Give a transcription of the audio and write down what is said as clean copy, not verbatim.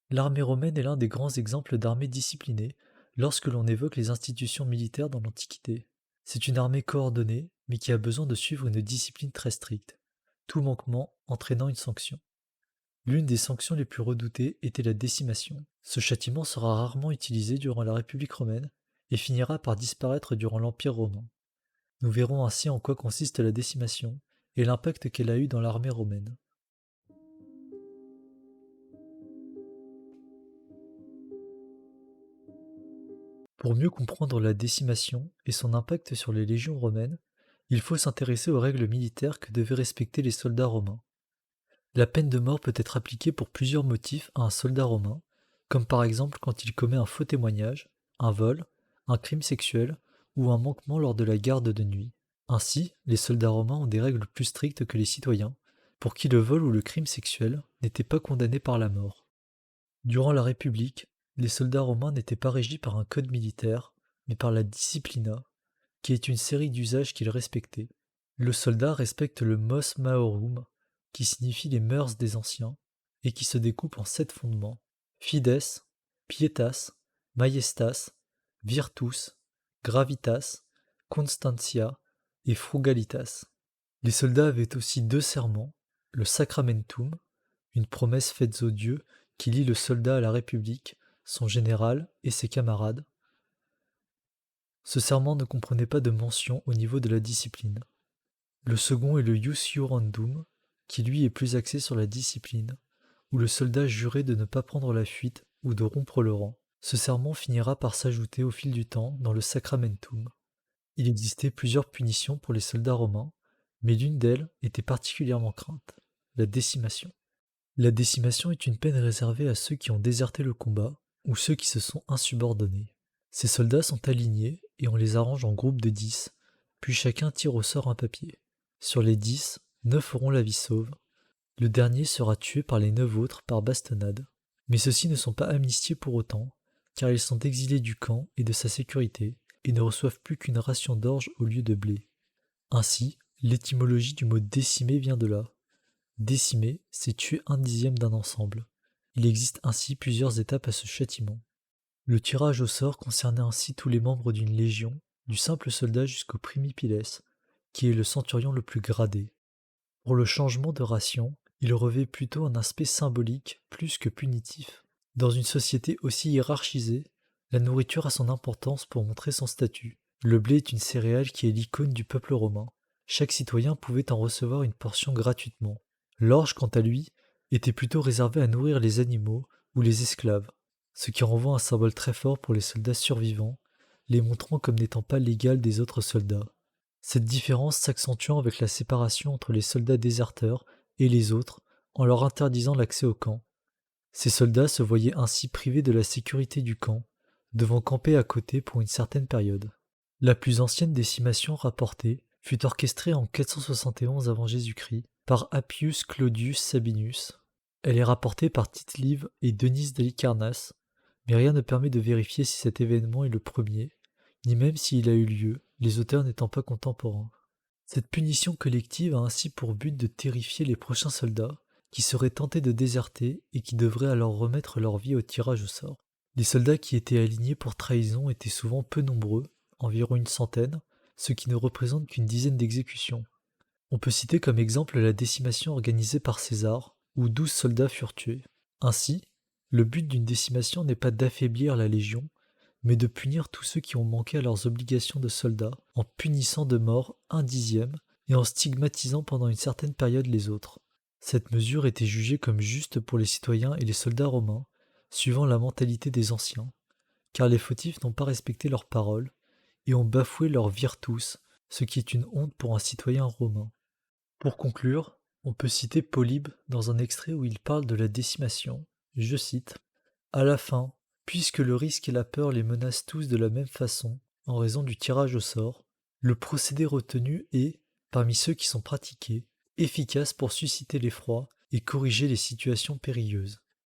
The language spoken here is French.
L'armée romaine est l'un des grands exemples d'armée disciplinée lorsque l'on évoque les institutions militaires dans l'Antiquité. C'est une armée coordonnée, mais qui a besoin de suivre une discipline très stricte, tout manquement entraînant une sanction. L'une des sanctions les plus redoutées était la décimation. Ce châtiment sera rarement utilisé durant la République romaine et finira par disparaître durant l'Empire romain. Nous verrons ainsi en quoi consiste la décimation et l'impact qu'elle a eu dans l'armée romaine. Pour mieux comprendre la décimation et son impact sur les légions romaines, il faut s'intéresser aux règles militaires que devaient respecter les soldats romains. La peine de mort peut être appliquée pour plusieurs motifs à un soldat romain, comme par exemple quand il commet un faux témoignage, un vol, un crime sexuel ou un manquement lors de la garde de nuit. Ainsi, les soldats romains ont des règles plus strictes que les citoyens, pour qui le vol ou le crime sexuel n'était pas condamné par la mort. Durant la République, les soldats romains n'étaient pas régis par un code militaire, mais par la disciplina, qui est une série d'usages qu'ils respectaient. Le soldat respecte le mos maiorum, qui signifie les mœurs des anciens, et qui se découpe en 7 fondements: fides, pietas, majestas, virtus, gravitas, constantia et frugalitas. Les soldats avaient aussi 2 serments, le sacramentum, une promesse faite aux dieux qui lie le soldat à la République, son général et ses camarades. Ce serment ne comprenait pas de mention au niveau de la discipline. Le second est le ius iurandum, qui lui est plus axé sur la discipline, où le soldat jurait de ne pas prendre la fuite ou de rompre le rang. Ce serment finira par s'ajouter au fil du temps dans le sacramentum. Il existait plusieurs punitions pour les soldats romains, mais l'une d'elles était particulièrement crainte, la décimation. La décimation est une peine réservée à ceux qui ont déserté le combat ou ceux qui se sont insubordonnés. Ces soldats sont alignés et on les arrange en groupes de 10, puis chacun tire au sort un papier. Sur les 10, 9 auront la vie sauve. Le dernier sera tué par les 9 autres par bastonnade. Mais ceux-ci ne sont pas amnistiés pour autant, car ils sont exilés du camp et de sa sécurité et ne reçoivent plus qu'une ration d'orge au lieu de blé. Ainsi, l'étymologie du mot décimer vient de là. Décimer, c'est tuer un dixième d'un ensemble. Il existe ainsi plusieurs étapes à ce châtiment. Le tirage au sort concernait ainsi tous les membres d'une légion, du simple soldat jusqu'au primipiles, qui est le centurion le plus gradé. Pour le changement de ration, il revêt plutôt un aspect symbolique plus que punitif. Dans une société aussi hiérarchisée, la nourriture a son importance pour montrer son statut. Le blé est une céréale qui est l'icône du peuple romain. Chaque citoyen pouvait en recevoir une portion gratuitement. L'orge, quant à lui, était plutôt réservé à nourrir les animaux ou les esclaves, ce qui renvoie un symbole très fort pour les soldats survivants, les montrant comme n'étant pas l'égal des autres soldats. Cette différence s'accentuant avec la séparation entre les soldats déserteurs et les autres, en leur interdisant l'accès au camp. Ces soldats se voyaient ainsi privés de la sécurité du camp, devant camper à côté pour une certaine période. La plus ancienne décimation rapportée fut orchestrée en 471 avant Jésus-Christ par Appius Claudius Sabinus. Elle est rapportée par Tite-Live et Denys d'Halicarnasse, mais rien ne permet de vérifier si cet événement est le premier, ni même s'il a eu lieu, les auteurs n'étant pas contemporains. Cette punition collective a ainsi pour but de terrifier les prochains soldats, qui seraient tentés de déserter et qui devraient alors remettre leur vie au tirage au sort. Les soldats qui étaient alignés pour trahison étaient souvent peu nombreux, environ une centaine, ce qui ne représente qu'une dizaine d'exécutions. On peut citer comme exemple la décimation organisée par César, où 12 soldats furent tués. Ainsi, le but d'une décimation n'est pas d'affaiblir la légion, mais de punir tous ceux qui ont manqué à leurs obligations de soldats, en punissant de mort un dixième et en stigmatisant pendant une certaine période les autres. Cette mesure était jugée comme juste pour les citoyens et les soldats romains, suivant la mentalité des anciens, car les fautifs n'ont pas respecté leurs paroles et ont bafoué leur virtus, ce qui est une honte pour un citoyen romain. Pour conclure, on peut citer Polybe dans un extrait où il parle de la décimation. Je cite: À la fin, puisque le risque et la peur les menacent tous de la même façon, en raison du tirage au sort, le procédé retenu est, parmi ceux qui sont pratiqués, efficace pour susciter l'effroi et corriger les situations périlleuses.